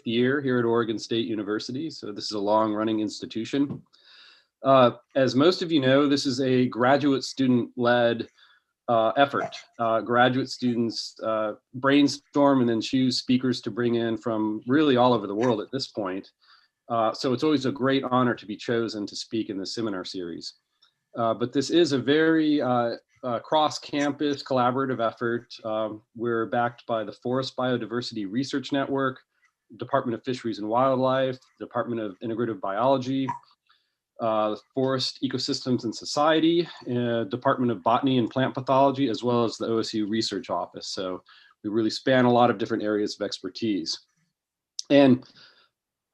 year here at Oregon State University, so this is a long-running institution. As most of you know, this is a graduate student-led effort. Graduate students brainstorm and then choose speakers to bring in from really all over the world at this point. So it's always a great honor to be chosen to speak in the seminar series. But this is a very cross-campus collaborative effort. We're backed by the Forest Biodiversity Research Network, Department of Fisheries and Wildlife, Department of Integrative Biology, Forest Ecosystems and Society, Department of Botany and Plant Pathology, as well as the OSU Research Office. So we really span a lot of different areas of expertise. And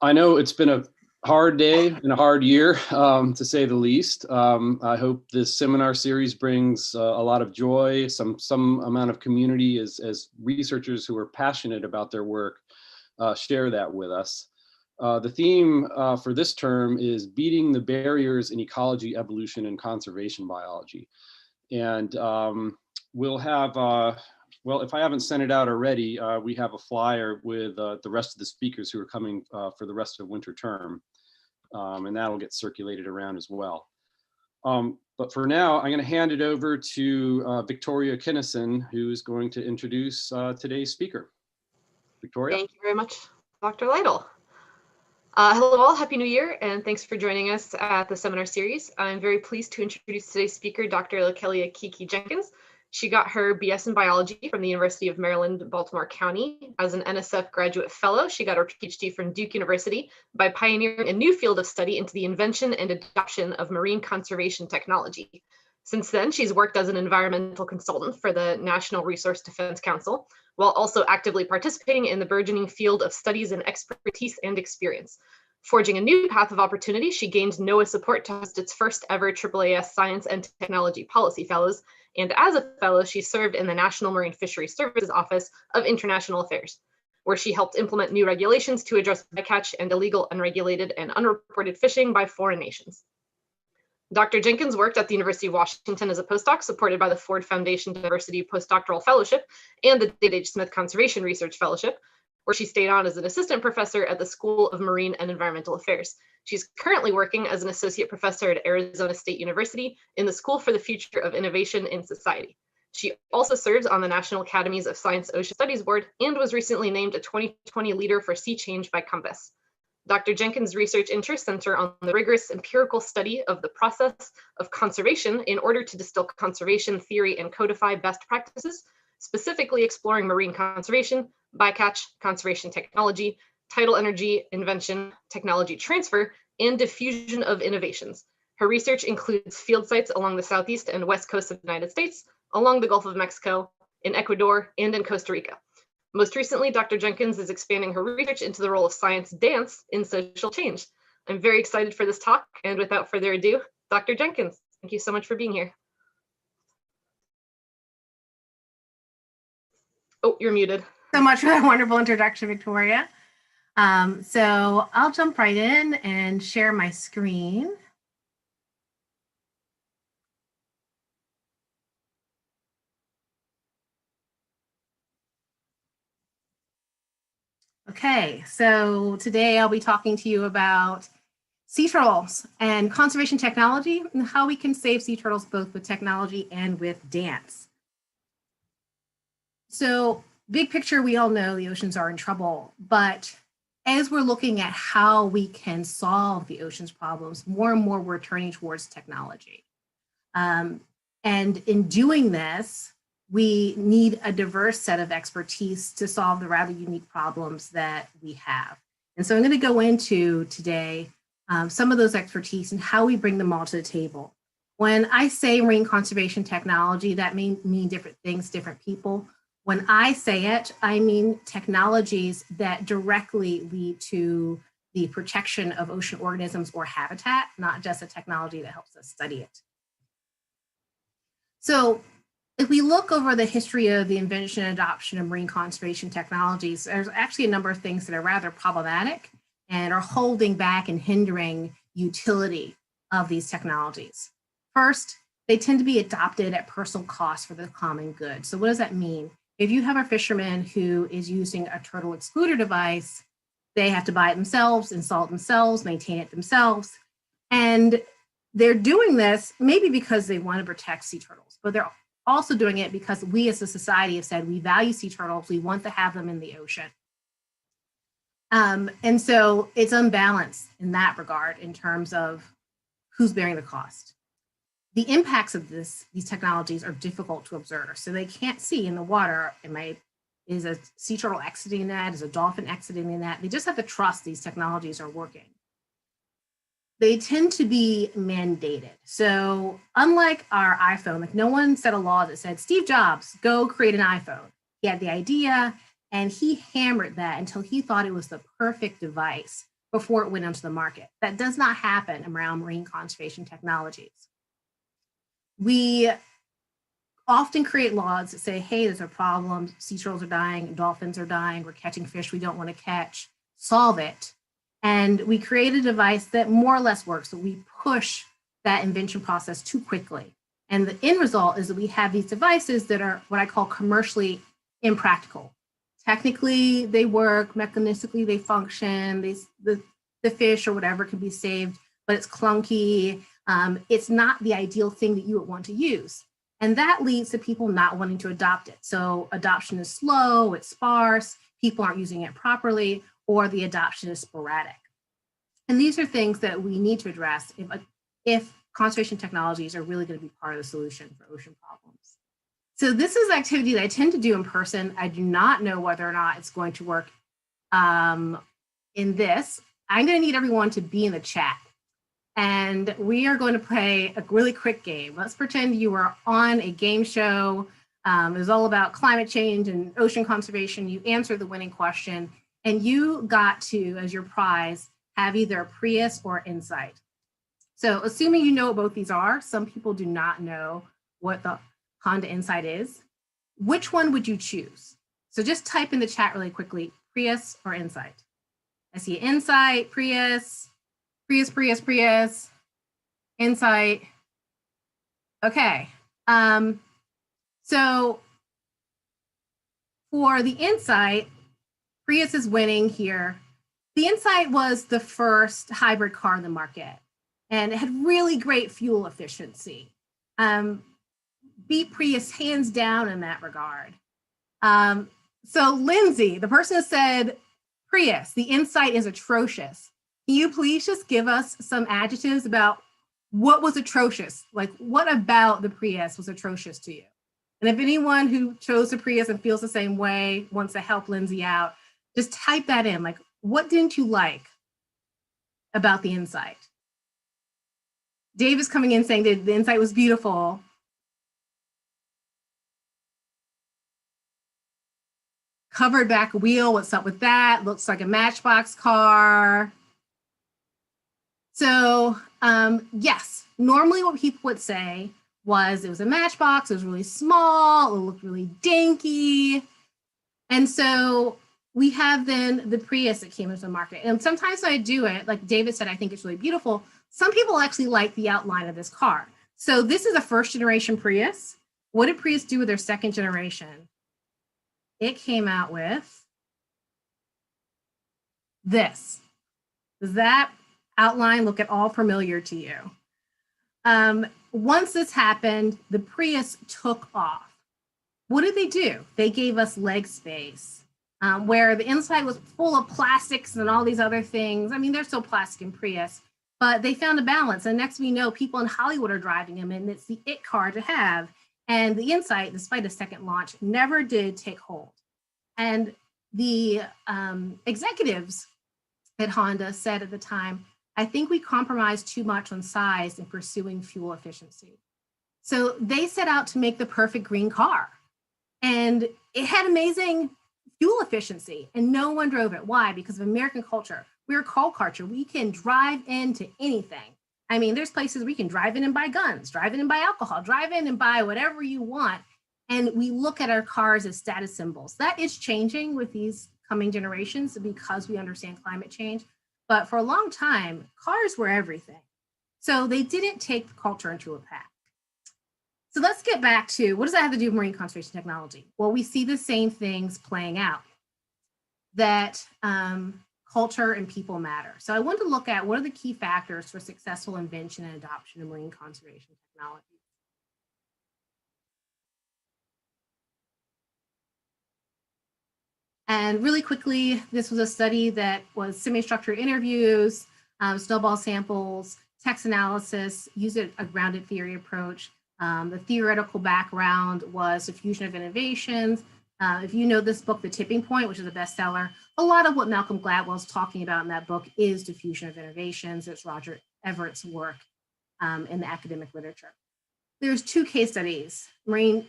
I know it's been a hard day and a hard year, to say the least. I hope this seminar series brings a lot of joy, some amount of community as researchers who are passionate about their work share that with us. The theme for this term is beating the barriers in ecology, evolution, and conservation biology. And we'll have, well, if I haven't sent it out already, we have a flyer with the rest of the speakers who are coming for the rest of winter term. And that'll get circulated around as well. But for now, I'm going to hand it over to Victoria Kinnison, who is going to introduce today's speaker. Victoria. Thank you very much, Dr. Lytle. Hello all, Happy New Year, and thanks for joining us at the seminar series. I'm very pleased to introduce today's speaker, Dr. Lekelia Jenkins. She got her BS in biology from the University of Maryland, Baltimore County. As an NSF graduate fellow, she got her PhD from Duke University by pioneering a new field of study into the invention and adoption of marine conservation technology. Since then, she's worked as an environmental consultant for the National Resource Defense Council, while also actively participating in the burgeoning field of studies in expertise and experience. Forging a new path of opportunity, she gained NOAA support to host its first ever AAAS Science and Technology Policy Fellows, and as a fellow, she served in the National Marine Fisheries Services Office of International Affairs, where she helped implement new regulations to address bycatch and illegal, unregulated, and unreported fishing by foreign nations. Dr. Jenkins worked at the University of Washington as a postdoc, supported by the Ford Foundation Diversity Postdoctoral Fellowship and the David H. Smith Conservation Research Fellowship, where she stayed on as an assistant professor at the School of Marine and Environmental Affairs. She's currently working as an associate professor at Arizona State University in the School for the Future of Innovation in Society. She also serves on the National Academies of Science Ocean Studies Board and was recently named a 2020 Leader for Sea Change by Compass. Dr. Jenkins' research interests center on the rigorous empirical study of the process of conservation in order to distill conservation theory and codify best practices, specifically exploring marine conservation, bycatch, conservation technology, tidal energy, invention, technology transfer, and diffusion of innovations. Her research includes field sites along the southeast and west coast of the United States, along the Gulf of Mexico, in Ecuador, and in Costa Rica. Most recently, Dr. Jenkins is expanding her research into the role of science dance in social change. I'm very excited for this talk, and without further ado, Dr. Jenkins, thank you so much for being here. Oh, you're muted. So much for that wonderful introduction, Victoria. So I'll jump right in and share my screen. Okay, so today I'll be talking to you about sea turtles and conservation technology and how we can save sea turtles both with technology and with dance. So big picture, we all know the oceans are in trouble, but as we're looking at how we can solve the ocean's problems, more and more we're turning towards technology. And in doing this, we need a diverse set of expertise to solve the rather unique problems that we have. And so I'm going to go into today some of those expertise and how we bring them all to the table. When I say marine conservation technology, that may mean different things, different people. When I say it, I mean technologies that directly lead to the protection of ocean organisms or habitat, not just a technology that helps us study it. So if we look over the history of the invention and adoption of marine conservation technologies, there's actually a number of things that are rather problematic and are holding back and hindering utility of these technologies. First, they tend to be adopted at personal cost for the common good. So what does that mean? If you have a fisherman who is using a turtle excluder device, They have to buy it themselves, install it themselves, maintain it themselves. And they're doing this maybe because they want to protect sea turtles, but they're also doing it because we as a society have said we value sea turtles, we want to have them in the ocean. And so it's unbalanced in that regard in terms of who's bearing the cost. The impacts of these technologies are difficult to observe. So they can't see in the water, is a sea turtle exiting that? Is a dolphin exiting that? They just have to trust these technologies are working. They tend to be mandated. So unlike our iPhone, like no one set a law that said, Steve Jobs, go create an iPhone. He had the idea and he hammered that until he thought it was the perfect device before it went onto the market. That does not happen around marine conservation technologies. We often create laws that say, hey, there's a problem, sea turtles are dying, dolphins are dying, we're catching fish we don't want to catch, solve it. And we create a device that more or less works, but we push that invention process too quickly. And the end result is that we have these devices that are what I call commercially impractical. Technically, they work, mechanistically, they function, the fish or whatever can be saved, but it's clunky. It's not the ideal thing that you would want to use. And that leads to people not wanting to adopt it. So adoption is slow, it's sparse, people aren't using it properly, or the adoption is sporadic. And these are things that we need to address if conservation technologies are really going to be part of the solution for ocean problems. So this is activity that I tend to do in person. I do not know whether or not it's going to work in this. I'm going to need everyone to be in the chat. And we are going to play a really quick game. Let's pretend you are on a game show. It was all about climate change and ocean conservation. You answered the winning question, and you got to, as your prize, have either a Prius or Insight. So assuming you know what both these are, some people do not know what the Honda Insight is. Which one would you choose? So just type in the chat really quickly, Prius or Insight. I see Insight, Prius, Insight. Okay. So for the Insight, Prius is winning here. The Insight was the first hybrid car in the market, and it had really great fuel efficiency. Beat Prius hands down in that regard. So Lindsay, the person who said Prius, the Insight is atrocious. Can you please just give us some adjectives about what was atrocious? Like what about the Prius was atrocious to you? And if anyone who chose the Prius and feels the same way wants to help Lindsay out, just type that in. Like, what didn't you like about the Insight? Dave is coming in saying that the Insight was beautiful. Covered back wheel, what's up with that? Looks like a Matchbox car. So yes, normally what people would say was it was a Matchbox, it was really small, it looked really dinky. And so we have then the Prius that came into the market. And sometimes when I do it, like David said, I think it's really beautiful. Some people actually like the outline of this car. So this is a first generation Prius. What did Prius do with their second generation? It came out with this. Does that outline look at all familiar to you? Once this happened, the Prius took off. What did they do? They gave us leg space, where the inside was full of plastics and all these other things. I mean, they're still plastic in Prius, but they found a balance. And next we know, people in Hollywood are driving them, and it's the it car to have. And the Insight, despite a second launch, never did take hold. And the executives at Honda said at the time, I think we compromised too much on size in pursuing fuel efficiency. So they set out to make the perfect green car. And it had amazing fuel efficiency, and no one drove it. Why? Because of American culture. We're a coal culture. We can drive into anything. I mean, there's places we can drive in and buy guns, drive in and buy alcohol, drive in and buy whatever you want. And we look at our cars as status symbols. That is changing with these coming generations because we understand climate change. But for a long time, cars were everything. So they didn't take the culture into account. So let's get back to, what does that have to do with marine conservation technology? Well, we see the same things playing out. That culture and people matter. So I want to look at what are the key factors for successful invention and adoption of marine conservation technology. And really quickly, this was a study that was semi-structured interviews, snowball samples, text analysis, used a grounded theory approach. The theoretical background was diffusion of innovations. If you know this book, The Tipping Point, which is a bestseller, a lot of what Malcolm Gladwell is talking about in that book is diffusion of innovations. It's Roger Everett's work in the academic literature. There's 2 case studies: marine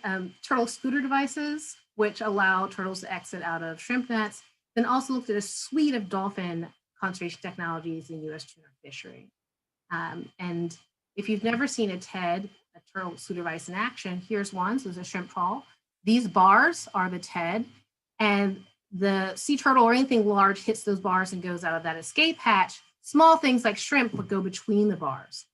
turtle scooter devices, which allow turtles to exit out of shrimp nets, then also looked at a suite of dolphin conservation technologies in US tuna fishery. And if you've never seen a TED, a turtle scooter device in action, here's one. So there's a shrimp trawl. These bars are the TED, and the sea turtle or anything large hits those bars and goes out of that escape hatch. Small things like shrimp would go between the bars.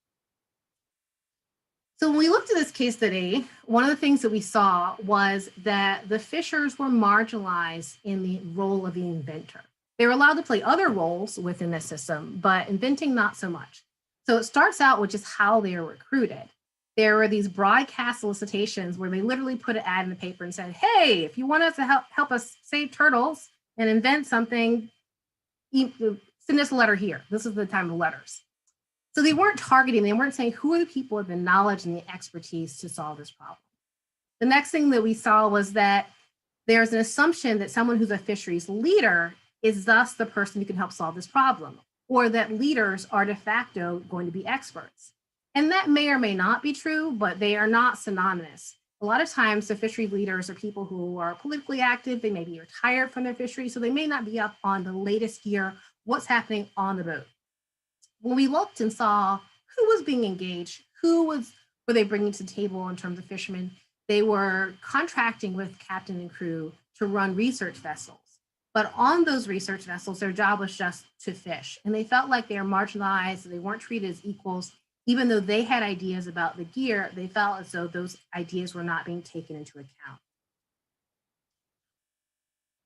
So when we looked at this case study, one of the things that we saw was that the fishers were marginalized in the role of the inventor. They were allowed to play other roles within the system, but inventing not so much. So it starts out with just how they are recruited. There were these broadcast solicitations where they literally put an ad in the paper and said, hey, if you want us to help us save turtles and invent something, send us a letter here. This is the time of letters. So they weren't targeting, they weren't saying who are the people with the knowledge and the expertise to solve this problem. The next thing that we saw was that there's an assumption that someone who's a fisheries leader is thus the person who can help solve this problem, or that leaders are de facto going to be experts. And that may or may not be true, but they are not synonymous. A lot of times the fishery leaders are people who are politically active, they may be retired from their fishery, so they may not be up on the latest gear, what's happening on the boat. When we looked and saw who was being engaged, were they bringing to the table in terms of fishermen, they were contracting with captain and crew to run research vessels. But on those research vessels, their job was just to fish. And they felt like they were marginalized, they weren't treated as equals. Even though they had ideas about the gear, they felt as though those ideas were not being taken into account.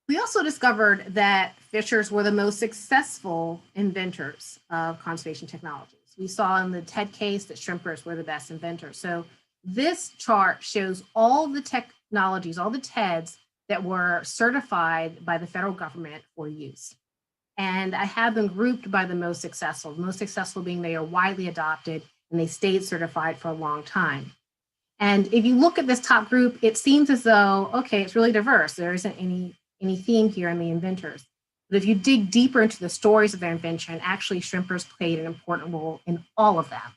We also discovered that fishers were the most successful inventors of conservation technologies. We saw in the TED case that shrimpers were the best inventors. So this chart shows all the technologies, all the TEDs that were certified by the federal government for use. And I have them grouped by the most successful being they are widely adopted and they stayed certified for a long time. And if you look at this top group, it seems as though, okay, it's really diverse. There isn't any theme here in the inventors. But if you dig deeper into the stories of their invention, actually shrimpers played an important role in all of them.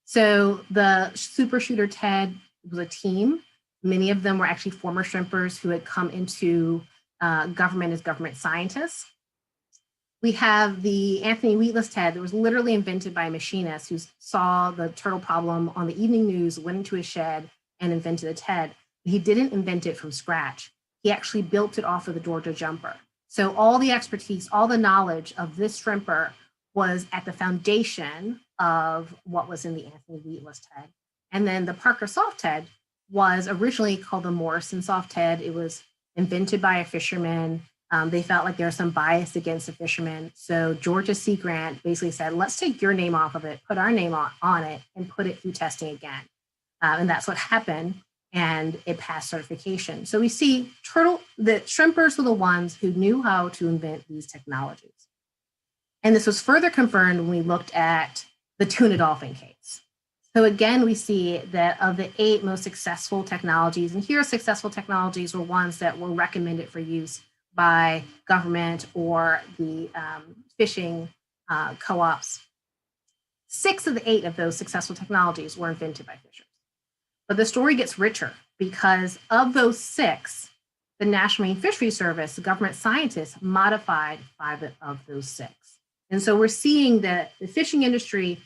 So the super shooter TED was a team. Many of them were actually former shrimpers who had come into government as government scientists. We have the Anthony Wheatless TED that was literally invented by a machinist who saw the turtle problem on the evening news, went into his shed and invented a TED. He didn't invent it from scratch. He actually built it off of the Georgia jumper. So all the expertise, all the knowledge of this shrimper was at the foundation of what was in the Anthony Wheatless TED. And then the Parker Soft TED was originally called the Morrison Soft TED. It was invented by a fisherman. They felt like there was some bias against the fishermen. So Georgia Sea Grant basically said, let's take your name off of it, put our name on it, and put it through testing again. And that's what happened. And it passed certification. So we see that shrimpers were the ones who knew how to invent these technologies. And this was further confirmed when we looked at the tuna dolphin case. So again, we see that of the 8 most successful technologies, and here successful technologies were ones that were recommended for use by government or the fishing co-ops. 6 of the 8 of those successful technologies were invented by fishers. But the story gets richer because of those 6, the National Marine Fisheries Service, the government scientists, modified 5 of those 6. And so we're seeing that the fishing industry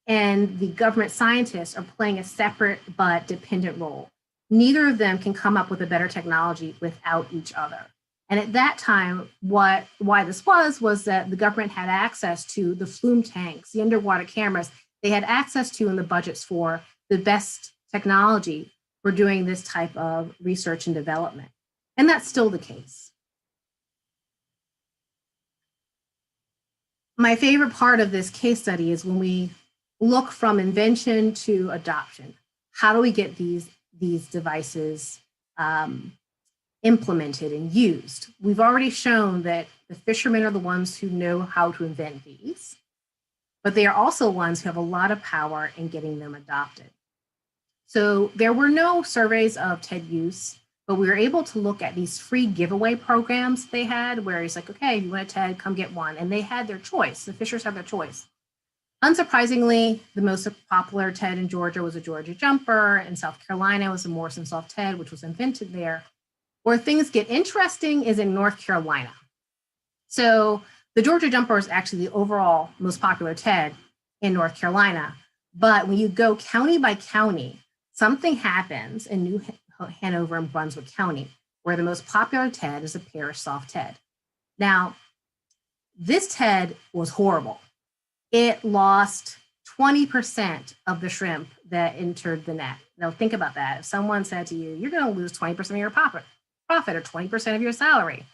and the government scientists are playing a separate but dependent role. Neither of them can come up with a better technology without each other. And at that time, why this was that the government had access to the flume tanks, the underwater cameras. They had access to in the budgets for the best technology for doing this type of research and development. And that's still the case. my favorite part of this case study is when we look from invention to adoption. How do we get these devices implemented and used? We've already shown that the fishermen are the ones who know how to invent these, but they are also ones who have a lot of power in getting them adopted. So there were no surveys of TED use, but we were able to look at these free giveaway programs they had where it's like, okay, if you want a TED, come get one. And they had their choice. The fishers had their choice. Unsurprisingly, the most popular TED in Georgia was a Georgia jumper. In South Carolina was a Morrison soft TED, which was invented there. Where things get interesting is in North Carolina. So the Georgia jumper is actually the overall most popular TED in North Carolina. But when you go county by county, something happens in New Hanover and Brunswick County, where the most popular TED is a parish soft TED. Now, this TED was horrible. It lost 20% of the shrimp that entered the net. Now, think about that. If someone said to you, you're going to lose 20% of your profit or 20% of your salary,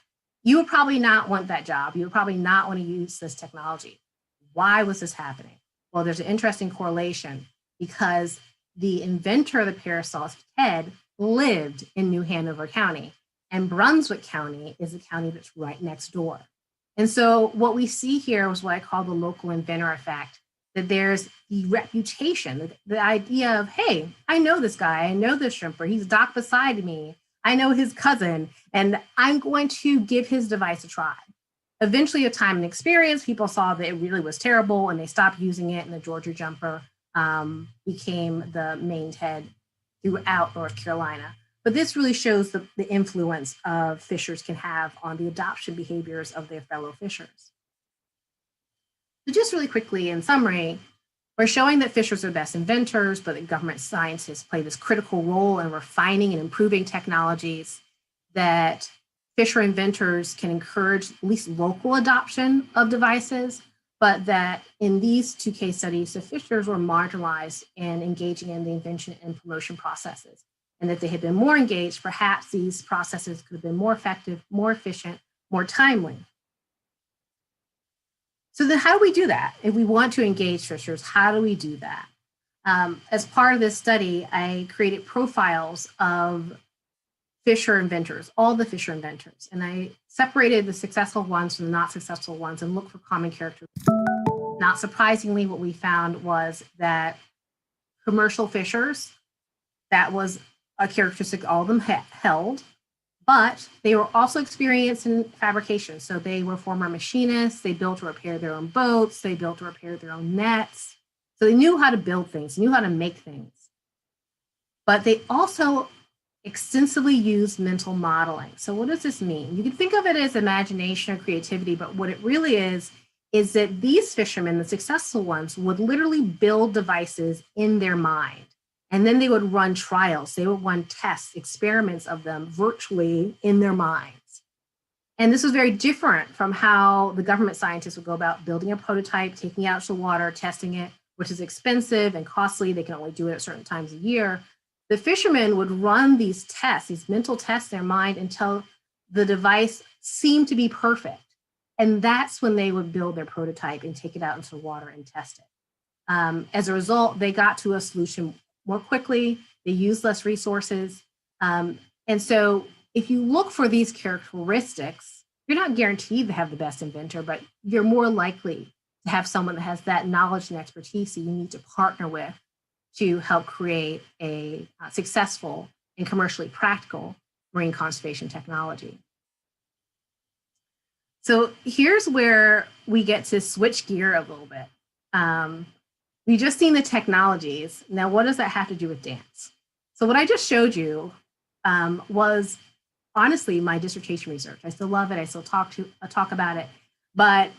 you would probably not want that job. You would probably not want to use this technology. Why was this happening? Well, there's an interesting correlation because the inventor of the parish-soft TED lived in New Hanover County, and Brunswick County is a county that's right next door. And so what we see here was what I call the local inventor effect, that there's the reputation, the idea of, hey, I know this guy, I know this shrimper, he's docked beside me, I know his cousin, and I'm going to give his device a try. Eventually, with time and experience, people saw that it really was terrible and they stopped using it, and the Georgia jumper became the main TED throughout North Carolina. But this really shows the influence of fishers can have on the adoption behaviors of their fellow fishers. So just really quickly, in summary, we're showing that fishers are the best inventors, but that government scientists play this critical role in refining and improving technologies, that fisher inventors can encourage at least local adoption of devices, but that in these two case studies, the fishers were marginalized in engaging in the invention and promotion processes. And that they had been more engaged, perhaps these processes could have been more effective, more efficient, more timely. So then how do we do that? If we want to engage fishers, how do we do that? As part of this study, I created profiles of fisher inventors, all the fisher inventors, and I separated the successful ones from the not successful ones and looked for common characteristics. Not surprisingly, what we found was that commercial fishers, that was a characteristic all of them held, but they were also experienced in fabrication. So they were former machinists, they built or repaired their own boats, they built or repaired their own nets. So they knew how to build things, knew how to make things. But they also extensively used mental modeling. So what does this mean? You can think of it as imagination or creativity, but what it really is that these fishermen, the successful ones, would literally build devices in their mind. And then they would run trials. They would run tests, experiments of them virtually in their minds. And this was very different from how the government scientists would go about building a prototype, taking it out to the water, testing it, which is expensive and costly. They can only do it at certain times a year. The fishermen would run these tests, these mental tests in their mind until the device seemed to be perfect. And that's when they would build their prototype and take it out into the water and test it. As a result, they got to a solution more quickly, they use less resources. And so if you look for these characteristics, you're not guaranteed to have the best inventor, but you're more likely to have someone that has that knowledge and expertise that you need to partner with to help create a successful and commercially practical marine conservation technology. So here's where we get to switch gear a little bit. We just seen the technologies. Now, what does that have to do with dance? So what I just showed you was honestly my dissertation research. I still love it. I still talk about it. But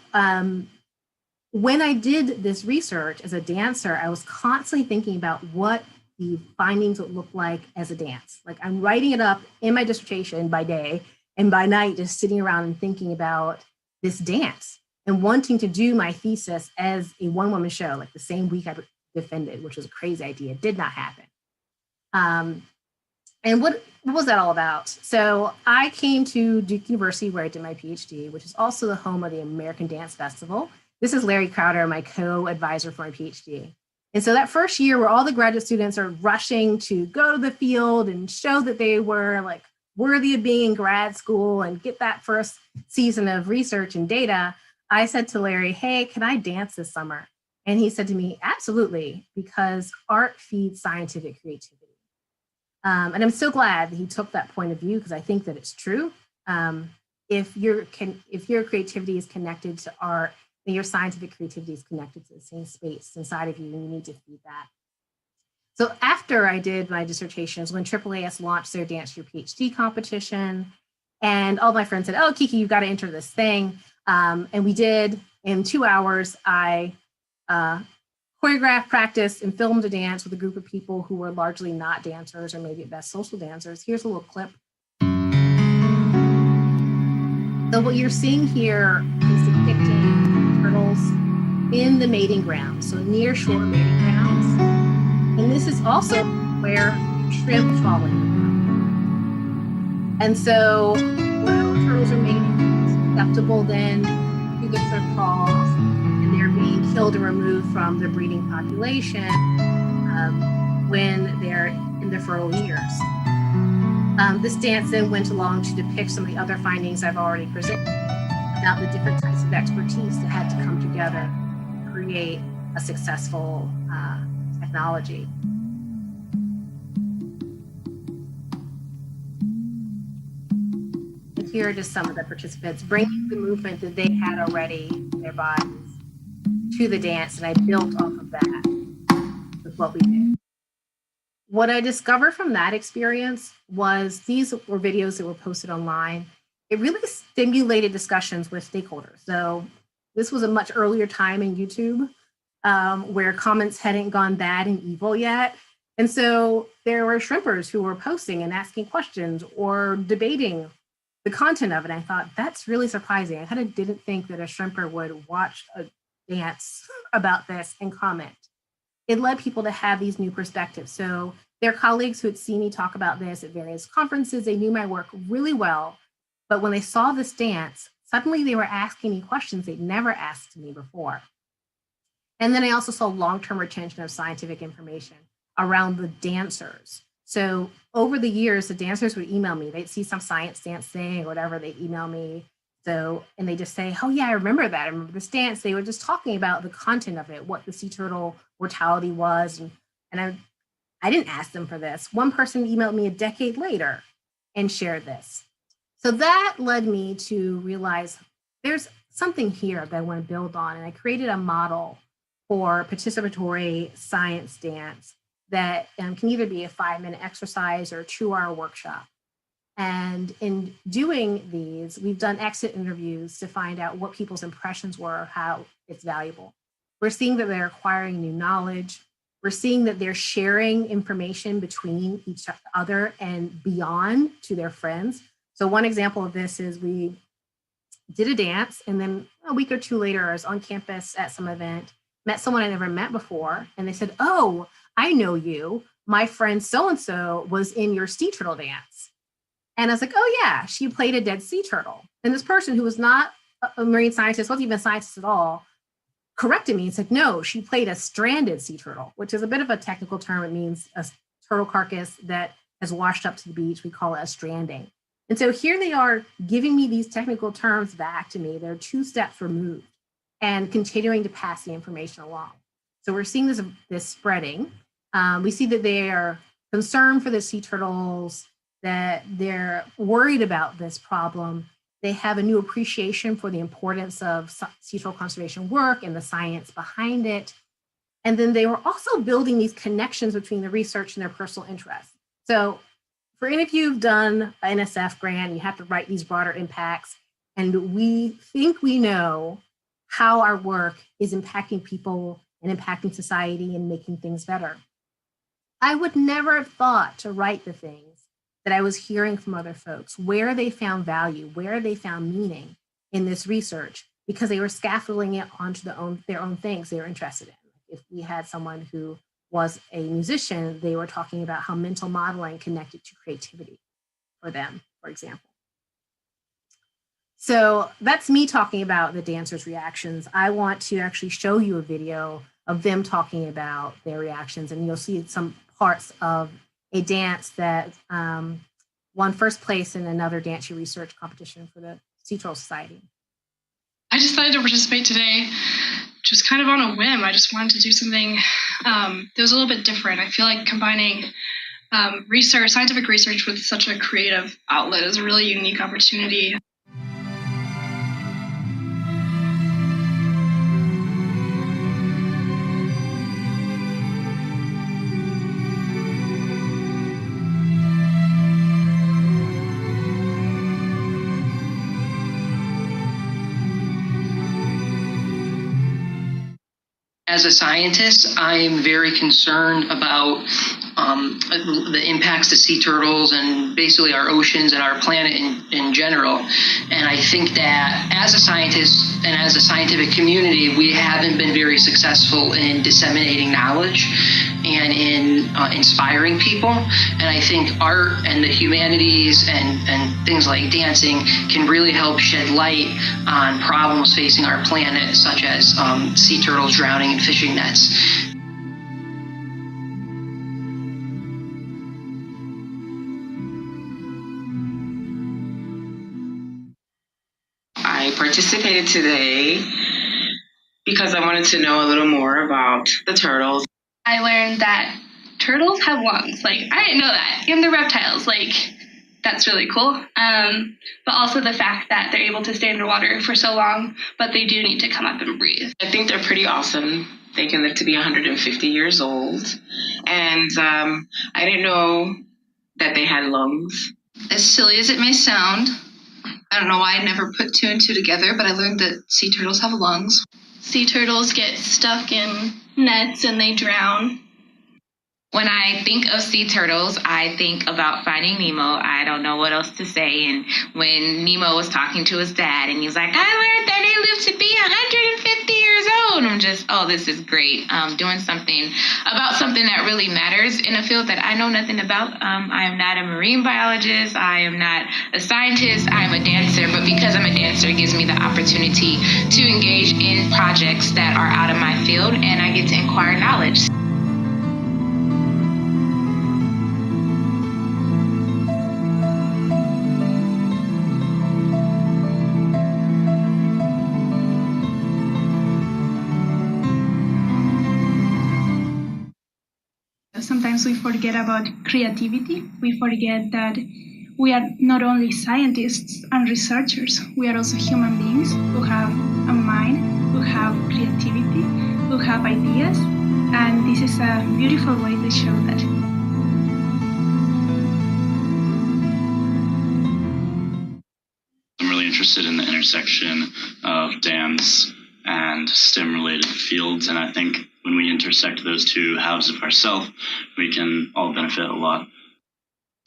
when I did this research as a dancer, I was constantly thinking about what the findings would look like as a dance. Like I'm writing it up in my dissertation by day, and by night, just sitting around and thinking about this dance and wanting to do my thesis as a one-woman show, like the same week I defended, which was a crazy idea. It did not happen. And what was that all about? So I came to Duke University where I did my PhD, which is also the home of the American Dance Festival. This is Larry Crowder, my co-advisor for my PhD. And so that first year where all the graduate students are rushing to go to the field and show that they were like worthy of being in grad school and get that first season of research and data, I said to Larry, hey, can I dance this summer? And he said to me, absolutely, because art feeds scientific creativity. And I'm so glad that he took that point of view, because I think that it's true. If your creativity is connected to art, then your scientific creativity is connected to the same space inside of you, and you need to feed that. So after I did my dissertations, when AAAS launched their Dance Your PhD competition, and all my friends said, oh, Kiki, you've got to enter this thing. And we did. In 2 hours, I choreographed, practiced, and filmed a dance with a group of people who were largely not dancers, or maybe at best social dancers. Here's a little clip. So what you're seeing here is depicting turtles in the mating grounds, so near shore mating grounds. And this is also where shrimp fall in. And so when turtles are mating, it's susceptible then to the shrimp falls, and they're being killed and removed from the breeding population when they're in their fertile years. This dance then went along to depict some of the other findings I've already presented about the different types of expertise that had to come together to create a successful technology. And here are just some of the participants bringing the movement that they had already in their bodies to the dance, and I built off of that with what we did. What I discovered from that experience was these were videos that were posted online. It really stimulated discussions with stakeholders. So this was a much earlier time in YouTube where comments hadn't gone bad and evil yet. And so there were shrimpers who were posting and asking questions or debating the content of it. I thought, that's really surprising. I kind of didn't think that a shrimper would watch a dance about this and comment. It led people to have these new perspectives. So their colleagues who had seen me talk about this at various conferences, they knew my work really well. But when they saw this dance, suddenly they were asking me questions they'd never asked me before. And then I also saw long-term retention of scientific information around the dancers. So over the years, the dancers would email me. They'd see some science dance thing or whatever, they'd email me. So, and they just say, oh yeah, I remember that. I remember this dance. They were just talking about the content of it, what the sea turtle mortality was. And I didn't ask them for this. One person emailed me a decade later and shared this. So that led me to realize there's something here that I want to build on. And I created a model for participatory science dance that can either be a 5-minute exercise or a 2-hour workshop. And in doing these, we've done exit interviews to find out what people's impressions were of how it's valuable. We're seeing that they're acquiring new knowledge. We're seeing that they're sharing information between each other and beyond to their friends. So one example of this is we did a dance, and then a week or two later, I was on campus at some event, met someone I never met before, and they said, oh, I know you. My friend so-and-so was in your sea turtle dance. And I was like, oh yeah, she played a dead sea turtle. And this person who was not a marine scientist, wasn't even a scientist at all, corrected me and said, no, she played a stranded sea turtle, which is a bit of a technical term. It means a turtle carcass that has washed up to the beach. We call it a stranding. And so here they are giving me these technical terms back to me. They're 2 steps removed and continuing to pass the information along. So we're seeing this spreading. We see that they are concerned for the sea turtles, that they're worried about this problem. They have a new appreciation for the importance of sea turtle conservation work and the science behind it. And then they were also building these connections between the research and their personal interests. So for any of you who've done an NSF grant, you have to write these broader impacts. And we think we know how our work is impacting people and impacting society and making things better. I would never have thought to write the things that I was hearing from other folks, where they found value, where they found meaning in this research, because they were scaffolding it onto their own things they were interested in. If we had someone who was a musician, they were talking about how mental modeling connected to creativity for them, for example. So that's me talking about the dancers' reactions. I want to actually show you a video of them talking about their reactions, and you'll see some parts of a dance that won first place in another dance research competition for the Sea Turtle Society. I decided to participate today just kind of on a whim. I just wanted to do something that was a little bit different. I feel like combining scientific research with such a creative outlet is a really unique opportunity. As a scientist, I am very concerned about the impacts to sea turtles and basically our oceans and our planet in general. And I think that as a scientist and as a scientific community, we haven't been very successful in disseminating knowledge and in inspiring people. And I think art and the humanities and things like dancing can really help shed light on problems facing our planet, such as sea turtles drowning in fishing nets. I participated today because I wanted to know a little more about the turtles. I learned that turtles have lungs. Like, I didn't know that. And they're reptiles. Like, that's really cool. But also the fact that they're able to stay underwater for so long, but they do need to come up and breathe. I think they're pretty awesome. They can live to be 150 years old. And I didn't know that they had lungs. As silly as it may sound, I don't know why I never put two and two together, but I learned that sea turtles have lungs. Sea turtles get stuck in nets and they drown. When I think of sea turtles, I think about Finding Nemo. I don't know what else to say. And when Nemo was talking to his dad and he was like, I learned that they live to be 150 years old. I'm just, oh, this is great. Doing something about something that really matters in a field that I know nothing about. I am not a marine biologist. I am not a scientist. I'm a dancer. But because I'm a dancer, it gives me the opportunity to engage in projects that are out of my field, and I get to acquire knowledge. Sometimes we forget about creativity. We forget that we are not only scientists and researchers, we are also human beings who have a mind, who have creativity, who have ideas, and this is a beautiful way to show that. I'm really interested in the intersection of dance and STEM-related fields, and I think when we intersect those two halves of ourselves, we can all benefit a lot.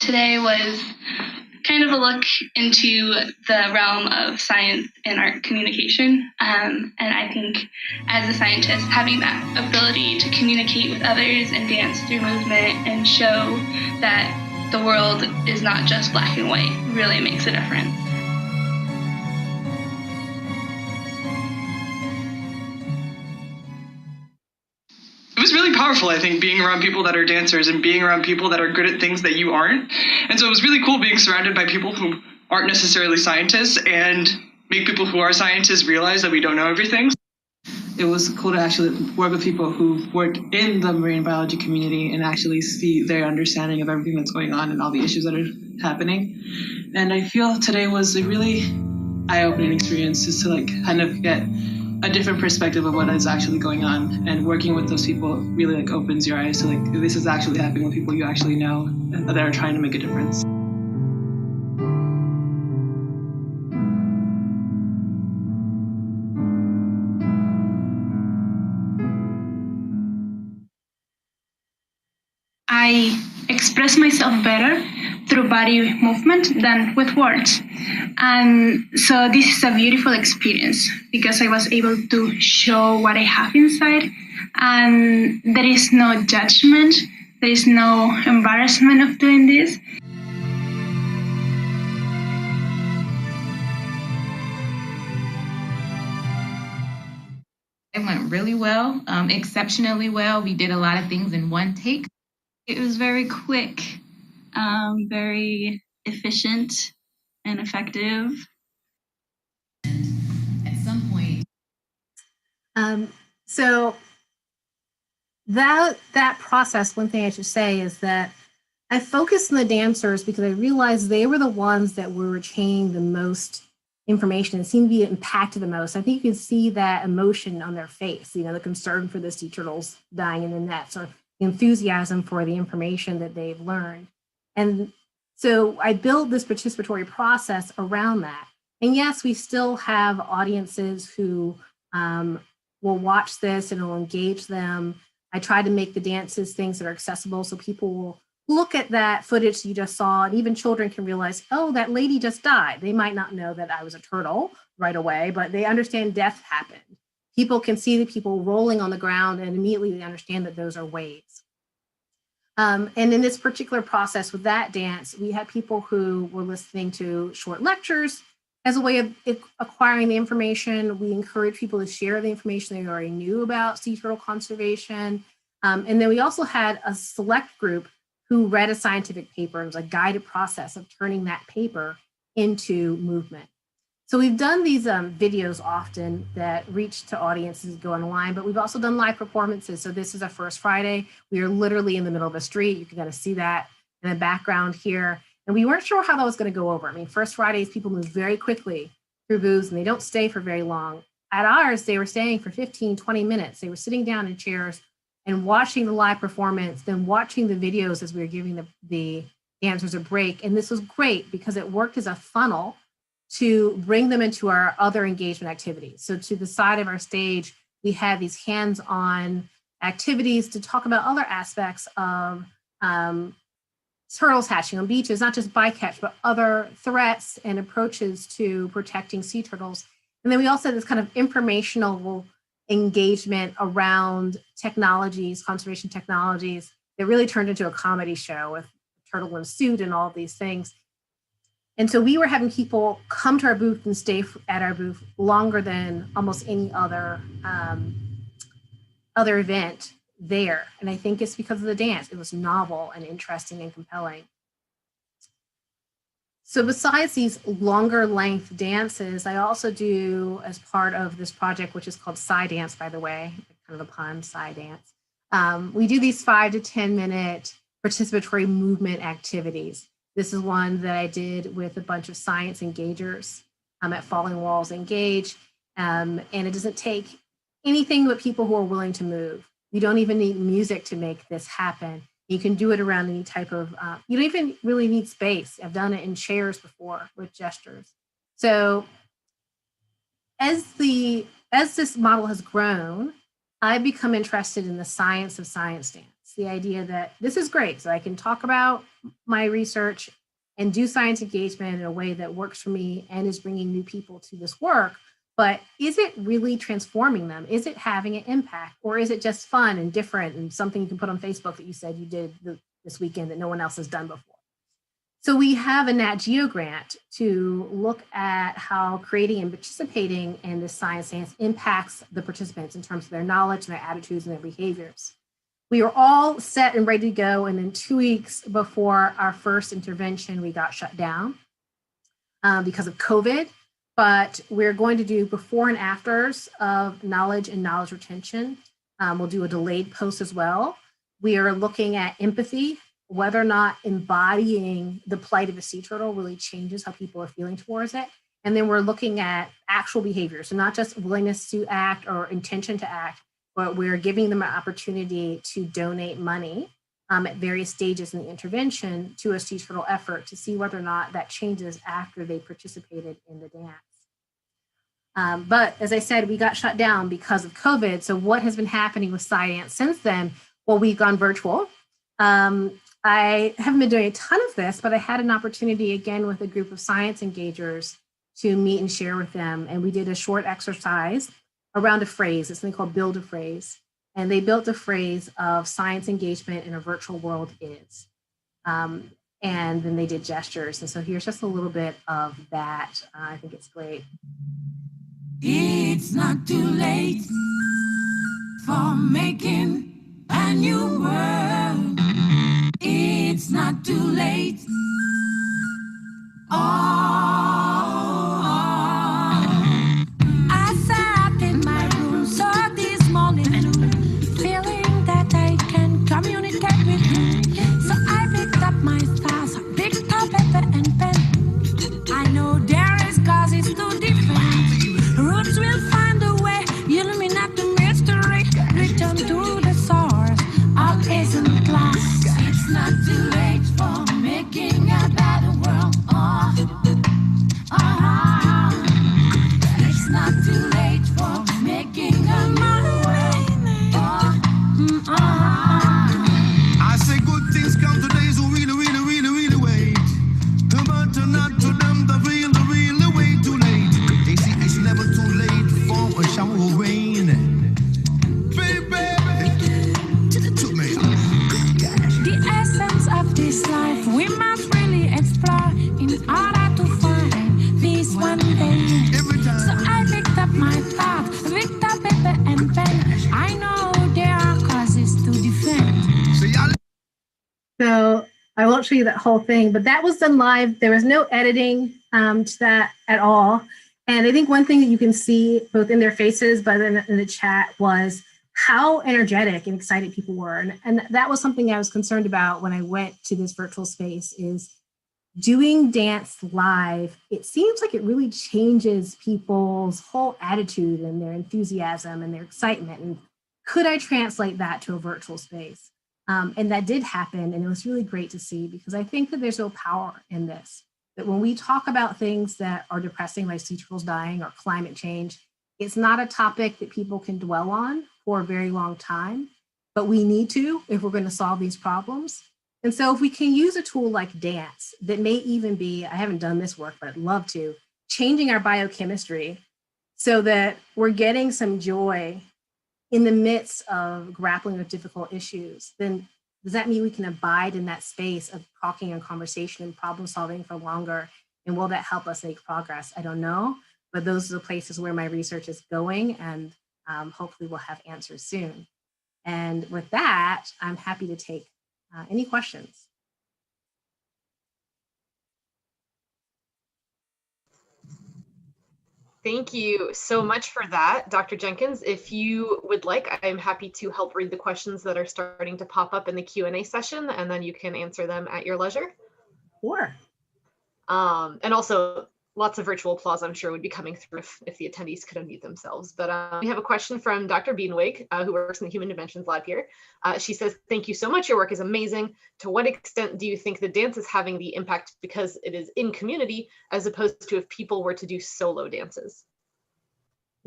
Today was kind of a look into the realm of science and art communication. And I think as a scientist, having that ability to communicate with others and dance through movement and show that the world is not just black and white really makes a difference. It was really powerful, I think, being around people that are dancers and being around people that are good at things that you aren't. And so it was really cool being surrounded by people who aren't necessarily scientists and make people who are scientists realize that we don't know everything. It was cool to actually work with people who work in the marine biology community and actually see their understanding of everything that's going on and all the issues that are happening. And I feel today was a really eye-opening experience just to kind of get a different perspective of what is actually going on, and working with those people really opens your eyes to this is actually happening with people you actually know that are trying to make a difference. I express myself better through body movement than with words. And so this is a beautiful experience because I was able to show what I have inside, and there is no judgment, there is no embarrassment of doing this. It went really well, exceptionally well. We did a lot of things in one take. It was very quick, very efficient and effective. At some point. So that process, one thing I should say is that I focused on the dancers because I realized they were the ones that were retaining the most information and seemed to be impacted the most. I think you can see that emotion on their face, the concern for the sea turtles dying in the nets, or the enthusiasm for the information that they've learned. And so I built this participatory process around that. And yes, we still have audiences who will watch this and it will engage them. I try to make the dances things that are accessible so people will look at that footage you just saw, and even children can realize, oh, that lady just died. They might not know that I was a turtle right away, but they understand death happened. People can see the people rolling on the ground and immediately they understand that those are waves. And in this particular process with that dance, we had people who were listening to short lectures as a way of acquiring the information. We encourage people to share the information they already knew about sea turtle conservation. And then we also had a select group who read a scientific paper. It was a guided process of turning that paper into movement. So we've done these videos often that reach to audiences going online, but we've also done live performances. So this is our first Friday. We are literally in the middle of a street. You can kind of see that in the background here. And we weren't sure how that was going to go over. I mean, first Fridays, people move very quickly through booths and they don't stay for very long. At ours, they were staying for 15, 20 minutes. They were sitting down in chairs and watching the live performance, then watching the videos as we were giving the dancers a break. And this was great because it worked as a funnel to bring them into our other engagement activities. So to the side of our stage, we had these hands-on activities to talk about other aspects of turtles hatching on beaches, not just bycatch, but other threats and approaches to protecting sea turtles. And then we also had this kind of informational engagement around technologies, conservation technologies, that really turned into a comedy show with turtle in a suit and all of these things. And so we were having people come to our booth and stay at our booth longer than almost any other event there. And I think it's because of the dance. It was novel and interesting and compelling. So besides these longer length dances, I also do, as part of this project, which is called Sci Dance, by the way, kind of a pun, Sci Dance. We do these 5 to 10 minute participatory movement activities. This is one that I did with a bunch of science engagers at Falling Walls Engage. And it doesn't take anything but people who are willing to move. You don't even need music to make this happen. You can do it around any type of, you don't even really need space. I've done it in chairs before with gestures. So as this model has grown, I've become interested in the science of science dance. The idea that this is great. So I can talk about my research and do science engagement in a way that works for me and is bringing new people to this work. But is it really transforming them? Is it having an impact? Or is it just fun and different and something you can put on Facebook that you said you did this weekend that no one else has done before? So we have a Nat Geo grant to look at how creating and participating in this science dance impacts the participants in terms of their knowledge and their attitudes and their behaviors. We were all set and ready to go. And then 2 weeks before our first intervention, we got shut down because of COVID. But we're going to do before and afters of knowledge and knowledge retention. We'll do a delayed post as well. We are looking at empathy, whether or not embodying the plight of a sea turtle really changes how people are feeling towards it. And then we're looking at actual behavior. So not just willingness to act or intention to act, but we're giving them an opportunity to donate money at various stages in the intervention to a sea turtle effort to see whether or not that changes after they participated in the dance. But as I said, we got shut down because of COVID. So what has been happening with Sci Dance since then? Well, we've gone virtual. I haven't been doing a ton of this, but I had an opportunity again with a group of science engagers to meet and share with them. And we did a short exercise around a phrase. It's something called Build a Phrase. And they built a phrase of science engagement in a virtual world is. And then they did gestures. And so here's just a little bit of that. I think it's great. It's not too late I won't show you that whole thing, but that was done live. There was no editing to that at all. And I think one thing that you can see both in their faces, but in the chat, was how energetic and excited people were. And that was something I was concerned about when I went to this virtual space, is doing dance live. It seems like it really changes people's whole attitude and their enthusiasm and their excitement. And could I translate that to a virtual space? And that did happen, and it was really great to see, because I think that there's real power in this. That when we talk about things that are depressing, like sea turtles dying or climate change, it's not a topic that people can dwell on for a very long time, but we need to if we're going to solve these problems. And so if we can use a tool like dance that may even be, I haven't done this work, but I'd love to, changing our biochemistry so that we're getting some joy in the midst of grappling with difficult issues, then does that mean we can abide in that space of talking and conversation and problem solving for longer? And will that help us make progress? I don't know, but those are the places where my research is going, and hopefully we'll have answers soon. And with that, I'm happy to take any questions. Thank you so much for that, Dr. Jenkins. If you would like, I'm happy to help read the questions that are starting to pop up in the Q&A session, and then you can answer them at your leisure. Sure. And also, lots of virtual applause, I'm sure, would be coming through if the attendees could unmute themselves. But we have a question from Dr. Beanwig, who works in the Human Dimensions Lab here. She says, thank you so much. Your work is amazing. To what extent do you think the dance is having the impact because it is in community, as opposed to if people were to do solo dances?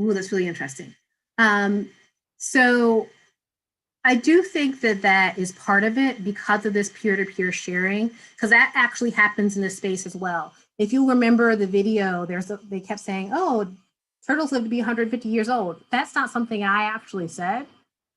Ooh, that's really interesting. So I do think that that is part of it because of this peer-to-peer sharing, because that actually happens in this space as well. If you remember the video, they kept saying, oh, turtles live to be 150 years old. That's not something I actually said.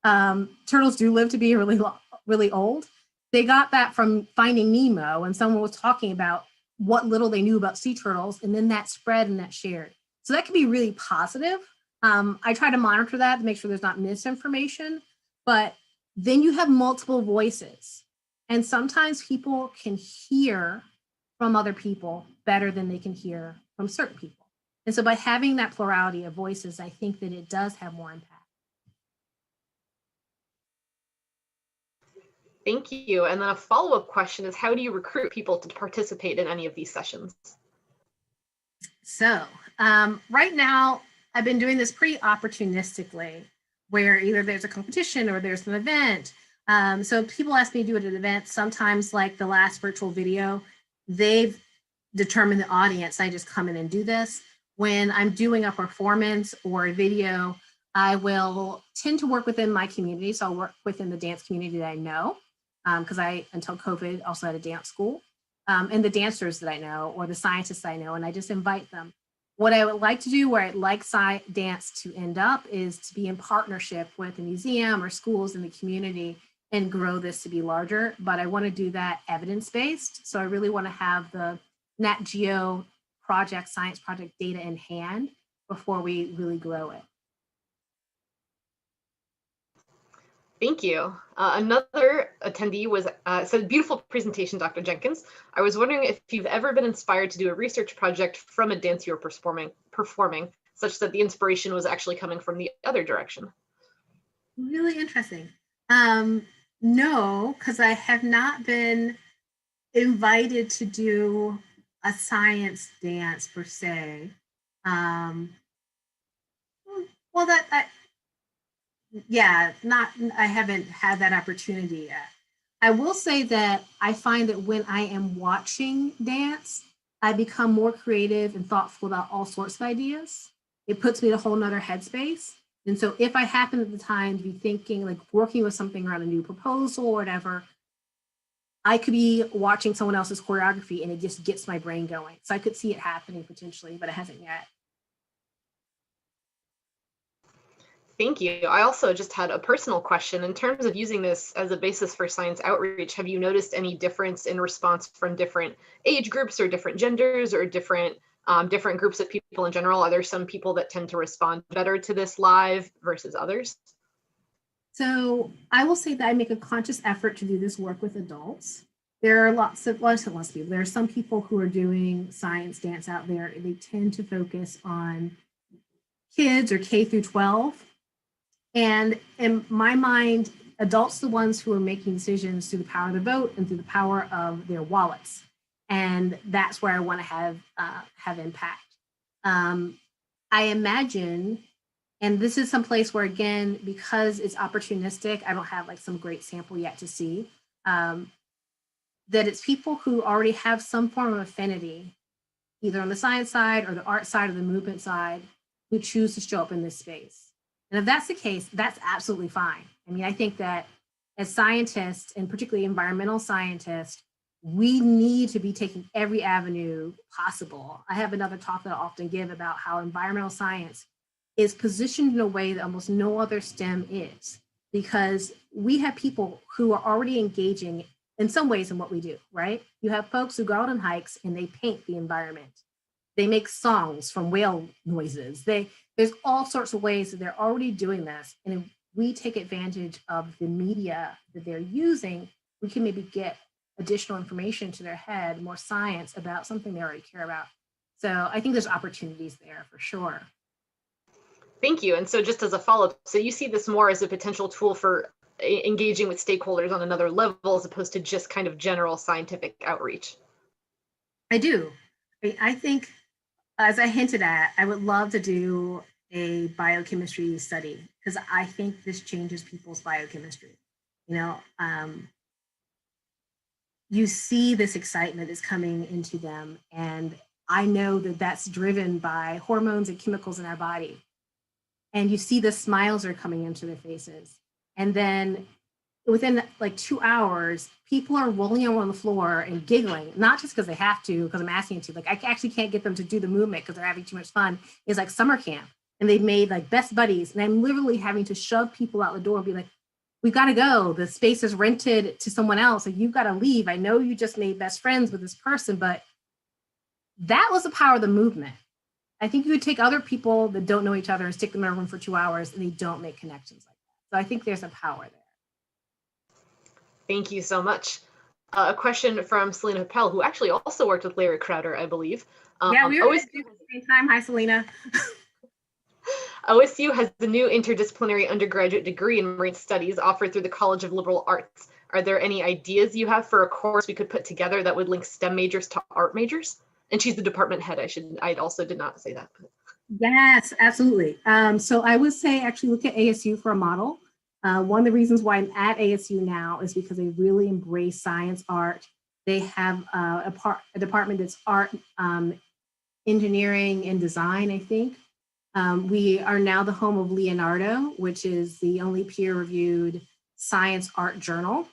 Turtles do live to be really old. They got that from Finding Nemo, and someone was talking about what little they knew about sea turtles, and then that spread and that shared. So that can be really positive. I try to monitor that to make sure there's not misinformation, but then you have multiple voices. And sometimes people can hear from other people better than they can hear from certain people. And so by having that plurality of voices, I think that it does have more impact. Thank you. And then a follow-up question is, how do you recruit people to participate in any of these sessions? So right now, I've been doing this pretty opportunistically, where either there's a competition or there's an event. So people ask me to do it at an event. Sometimes, like the last virtual video, they've determined the audience. I just come in and do this. When I'm doing a performance or a video, I will tend to work within my community. So I'll work within the dance community that I know, because I, until COVID, also had a dance school, and the dancers that I know or the scientists I know, and I just invite them. What I would like to do, where I'd like dance to end up, is to be in partnership with a museum or schools in the community and grow this to be larger. But I want to do that evidence-based. So I really want to have the Nat Geo project, science project data in hand before we really grow it. Thank you. Another attendee said, beautiful presentation, Dr. Jenkins. I was wondering if you've ever been inspired to do a research project from a dance you were performing, such that the inspiration was actually coming from the other direction. Really interesting. No, because I have not been invited to do a science dance per se. Well, yeah, I haven't had that opportunity yet. I will say that I find that when I am watching dance, I become more creative and thoughtful about all sorts of ideas. It puts me in a whole nother headspace. And so if I happen at the time to be thinking, like working with something around a new proposal or whatever, I could be watching someone else's choreography and it just gets my brain going. So I could see it happening potentially, but it hasn't yet. Thank you. I also just had a personal question. In terms of using this as a basis for science outreach, have you noticed any difference in response from different age groups or different genders or different groups of people in general? Are there some people that tend to respond better to this live versus others? So I will say that I make a conscious effort to do this work with adults. there are lots of people. There are some people who are doing science dance out there. They tend to focus on kids or K through 12. And in my mind, adults are the ones who are making decisions through the power of the vote and through the power of their wallets. And that's where I want to have impact. I imagine, and this is some place where, again, because it's opportunistic, I don't have like some great sample yet to see, that it's people who already have some form of affinity, either on the science side or the art side or the movement side, who choose to show up in this space. And if that's the case, that's absolutely fine. I mean, I think that as scientists, and particularly environmental scientists, we need to be taking every avenue possible. I have another talk that I often give about how environmental science is positioned in a way that almost no other STEM is, because we have people who are already engaging in some ways in what we do, right? You have folks who go out on hikes and they paint the environment. They make songs from whale noises. There's all sorts of ways that they're already doing this. And if we take advantage of the media that they're using, we can maybe get additional information to their head, more science about something they already care about. So I think there's opportunities there for sure. Thank you. And so just as a follow-up, so you see this more as a potential tool for engaging with stakeholders on another level as opposed to just kind of general scientific outreach? I do. I think, as I hinted at, I would love to do a biochemistry study because I think this changes people's biochemistry. You know, you see this excitement is coming into them, and I know that that's driven by hormones and chemicals in our body. And you see the smiles are coming into their faces. And then within like 2 hours, people are rolling around on the floor and giggling, not just because they have to, because I'm asking to. Like, I actually can't get them to do the movement because they're having too much fun. It's like summer camp, and they've made like best buddies. And I'm literally having to shove people out the door and be like, we've got to go. The space is rented to someone else. Like, you've got to leave. I know you just made best friends with this person, but that was the power of the movement. I think you would take other people that don't know each other and stick them in a room for 2 hours and they don't make connections like that. So I think there's a power there. Thank you so much. A question from Selena Appel, who actually also worked with Larry Crowder, I believe. Yeah, we were at the same time. Hi, Selena. OSU has the new interdisciplinary undergraduate degree in marine studies offered through the College of Liberal Arts. Are there any ideas you have for a course we could put together that would link STEM majors to art majors? And she's the department head. I also did not say that. Yes, absolutely. So I would say actually look at ASU for a model. One of the reasons why I'm at ASU now is because they really embrace science, art. They have a department that's art, engineering, and design, I think. We are now the home of Leonardo, which is the only peer-reviewed science art journal.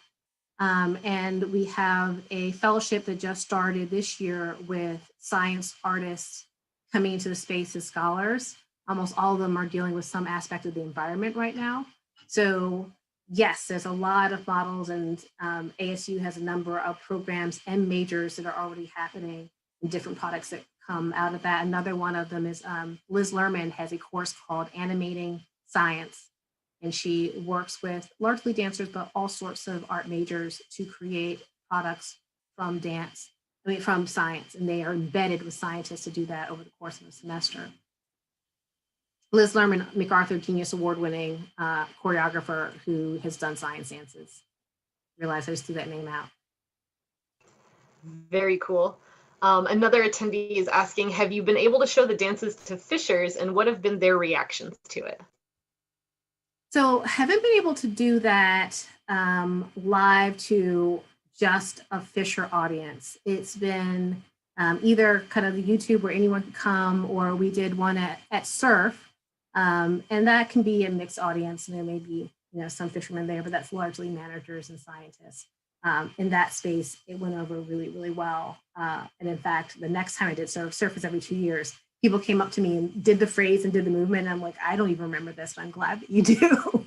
And we have a fellowship that just started this year with science artists coming into the space as scholars. Almost all of them are dealing with some aspect of the environment right now. So yes, there's a lot of models, and ASU has a number of programs and majors that are already happening and different products that come out of that. Another one of them is Liz Lerman has a course called Animating Science. And she works with largely dancers, but all sorts of art majors to create products from from science. And they are embedded with scientists to do that over the course of a semester. Liz Lerman, MacArthur Genius Award-winning choreographer who has done science dances. Realize I just threw that name out. Very cool. Another attendee is asking, have you been able to show the dances to fishers, and what have been their reactions to it? So haven't been able to do that live to just a Fisher audience. It's been either kind of the YouTube where anyone can come, or we did one at Surf, and that can be a mixed audience. And there may be some fishermen there, but that's largely managers and scientists. In that space, it went over really, really well. And in fact, the next time I did Surf was every 2 years. People came up to me and did the phrase and did the movement. And I'm like, I don't even remember this, but I'm glad that you do.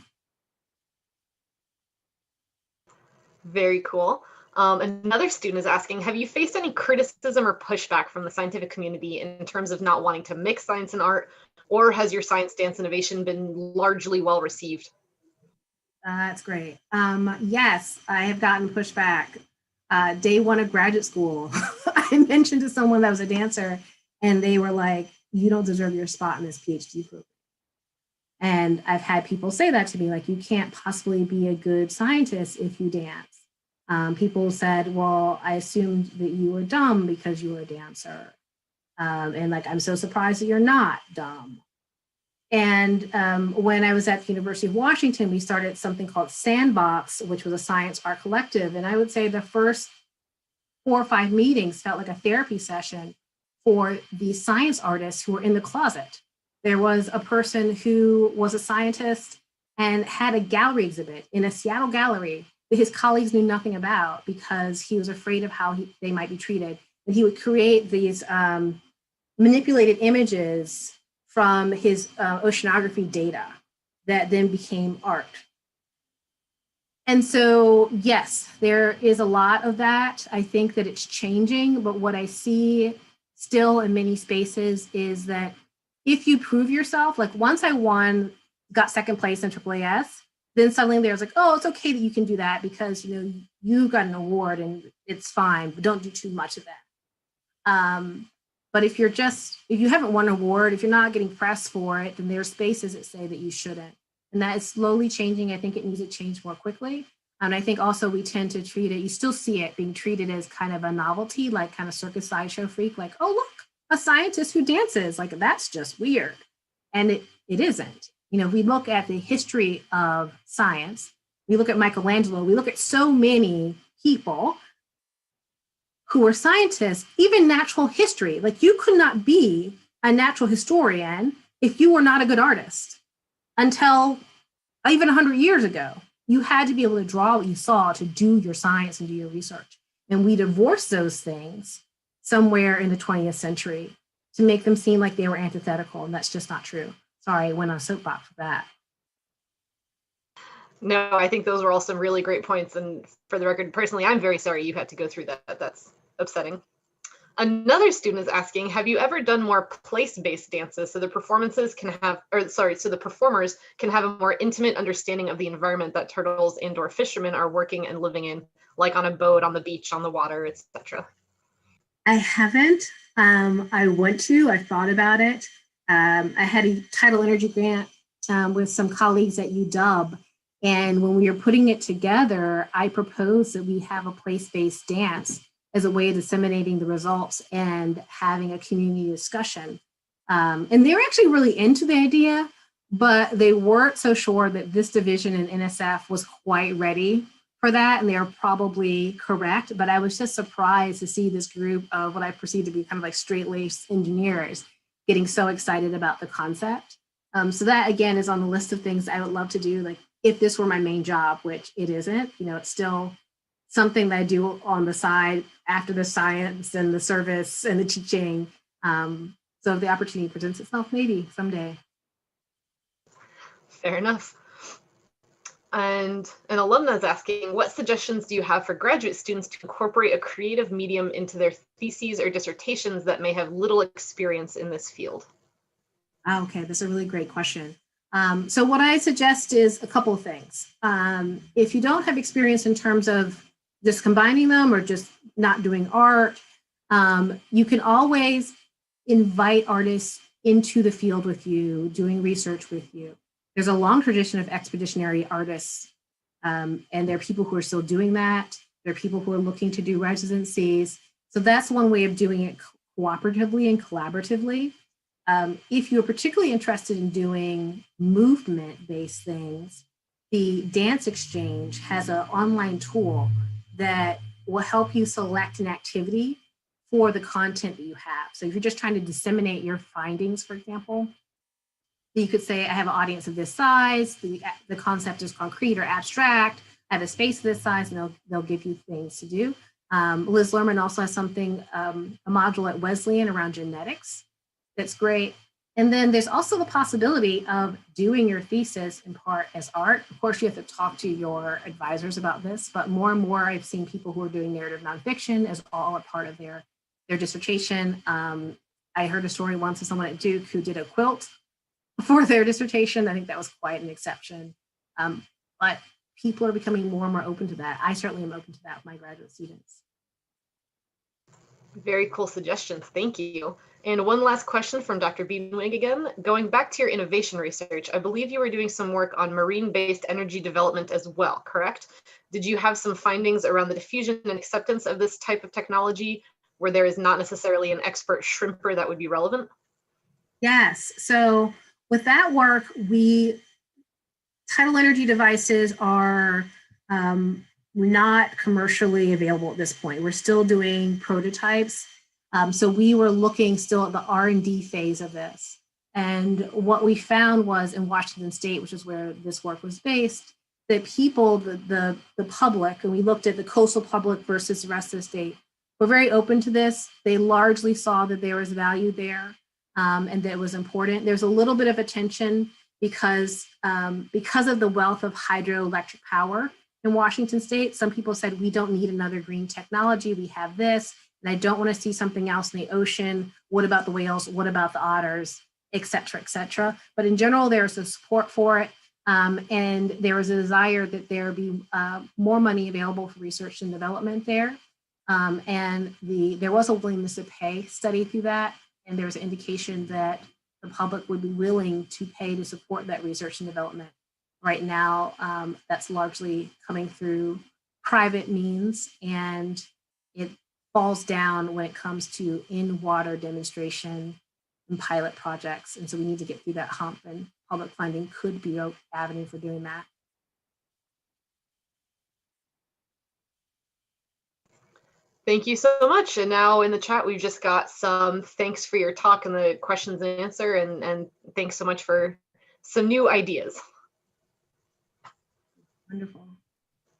Very cool. Another student is asking, have you faced any criticism or pushback from the scientific community in terms of not wanting to mix science and art, or has your science dance innovation been largely well received? That's great. Yes, I have gotten pushback Day one of graduate school, I mentioned to someone that was a dancer, and they were like, you don't deserve your spot in this PhD program. And I've had people say that to me, like, you can't possibly be a good scientist if you dance. People said, well, I assumed that you were dumb because you were a dancer. And like, I'm so surprised that you're not dumb. And when I was at the University of Washington, we started something called Sandbox, which was a science art collective. And I would say the first 4 or 5 meetings felt like a therapy session for the science artists who were in the closet. There was a person who was a scientist and had a gallery exhibit in a Seattle gallery that his colleagues knew nothing about because he was afraid of how they might be treated. And he would create these manipulated images from his oceanography data that then became art. And so, yes, there is a lot of that. I think that it's changing, but what I see still in many spaces is that if you prove yourself, like once I got second place in AAAS, then suddenly there's like, oh, it's okay that you can do that because you got an award and it's fine, but don't do too much of that. But if you haven't won an award, if you're not getting press for it, then there's spaces that say that you shouldn't. And that is slowly changing. I think it needs to change more quickly. And I think also we tend to treat it, you still see it being treated as kind of a novelty, like kind of circus sideshow freak, like, oh, look, a scientist who dances, like that's just weird. And it isn't. We look at the history of science, we look at Michelangelo, we look at so many people who are scientists, even natural history. Like you could not be a natural historian if you were not a good artist until even 100 years ago. You had to be able to draw what you saw to do your science and do your research. And we divorced those things somewhere in the 20th century to make them seem like they were antithetical, and that's just not true. Sorry, I went on a soapbox for that. No, I think those were all some really great points. And for the record, personally, I'm very sorry you had to go through that. That's upsetting. Another student is asking, have you ever done more place-based dances so the performers can have a more intimate understanding of the environment that turtles and/or fishermen are working and living in, like on a boat, on the beach, on the water, etc.? I haven't. I want to. I thought about it. I had a tidal energy grant with some colleagues at UW. And when we were putting it together, I proposed that we have a place-based dance as a way of disseminating the results and having a community discussion. And they were actually really into the idea, but they weren't so sure that this division in NSF was quite ready for that. And they were probably correct, but I was just surprised to see this group of what I perceive to be kind of like straight-laced engineers getting so excited about the concept. So that again is on the list of things I would love to do. Like if this were my main job, which it isn't, it's still something that I do on the side after the science and the service and the teaching. So if the opportunity presents itself, maybe someday. Fair enough. And an alumna is asking, what suggestions do you have for graduate students to incorporate a creative medium into their theses or dissertations that may have little experience in this field? Okay, that's a really great question. So what I suggest is a couple of things. If you don't have experience in terms of just combining them or just not doing art, you can always invite artists into the field with you, doing research with you. There's a long tradition of expeditionary artists, and there are people who are still doing that. There are people who are looking to do residencies. So that's one way of doing it cooperatively and collaboratively. If you're particularly interested in doing movement-based things, the Dance Exchange has an online tool that will help you select an activity for the content that you have. So if you're just trying to disseminate your findings, for example, you could say, I have an audience of this size, the concept is concrete or abstract, I have a space of this size, and they'll give you things to do. Liz Lerman also has something, a module at Wesleyan around genetics. That's great. And then there's also the possibility of doing your thesis in part as art. Of course, you have to talk to your advisors about this, but more and more I've seen people who are doing narrative nonfiction as all a part of their dissertation. I heard a story once of someone at Duke who did a quilt for their dissertation. I think that was quite an exception. But people are becoming more and more open to that. I certainly am open to that with my graduate students. Very cool suggestions. Thank you. And one last question from Dr. Beanwig again. Going back to your innovation research, I believe you were doing some work on marine-based energy development as well, correct? Did you have some findings around the diffusion and acceptance of this type of technology where there is not necessarily an expert shrimper that would be relevant? Yes. So with that work, tidal energy devices are not commercially available at this point. We're still doing prototypes. So we were looking still at the R&D phase of this. And what we found was in Washington State, which is where this work was based, that people, the public, and we looked at the coastal public versus the rest of the state, were very open to this. They largely saw that there was value there and that it was important. There's a little bit of a tension because of the wealth of hydroelectric power in Washington State. Some people said, we don't need another green technology. We have this, and I don't want to see something else in the ocean. What about the whales? What about the otters? Et cetera, et cetera. But in general, there's a support for it. And there was a desire that there be more money available for research and development there. And there was a willingness to pay study through that. And there was an indication that the public would be willing to pay to support that research and development. Right now, that's largely coming through private means, and it falls down when it comes to in-water demonstration and pilot projects. And so we need to get through that hump, and public funding could be an avenue for doing that. Thank you so much. And now in the chat, we've just got some thanks for your talk and the questions and answer, and thanks so much for some new ideas. Wonderful.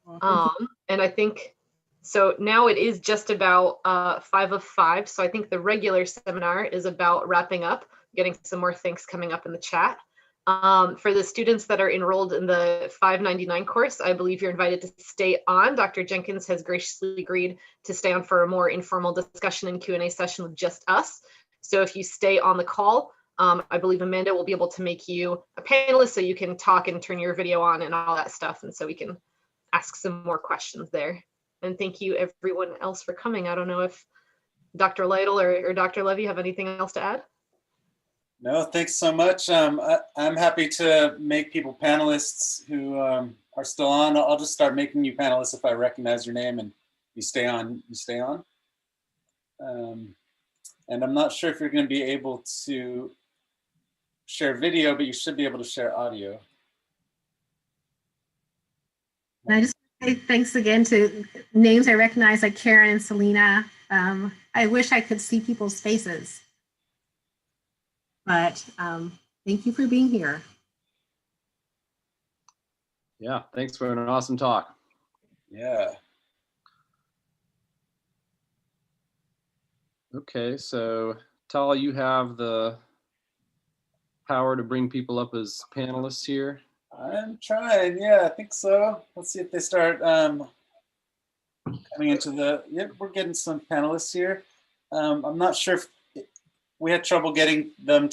Well, and I think, so now it is just about 5 of 5. So I think the regular seminar is about wrapping up, getting some more thanks coming up in the chat. For the students that are enrolled in the 599 course, I believe you're invited to stay on. Dr. Jenkins has graciously agreed to stay on for a more informal discussion and Q&A session with just us. So if you stay on the call, I believe Amanda will be able to make you a panelist so you can talk and turn your video on and all that stuff. And so we can ask some more questions there. And thank you everyone else for coming. I don't know if Dr. Lytle or Dr. Levy have anything else to add? No, thanks so much. I'm happy to make people panelists who are still on. I'll just start making you panelists if I recognize your name and you stay on, you stay on. And I'm not sure if you're going to be able to share video, but you should be able to share audio. And I just say thanks again to names I recognize like Karen and Selena. I wish I could see people's faces. But thank you for being here. Yeah, thanks for an awesome talk. Yeah. Okay, so Tal, you have the power to bring people up as panelists here. I'm trying, yeah, I think so. Let's see if they start coming into the, yep, we're getting some panelists here. I'm not sure if we had trouble getting them to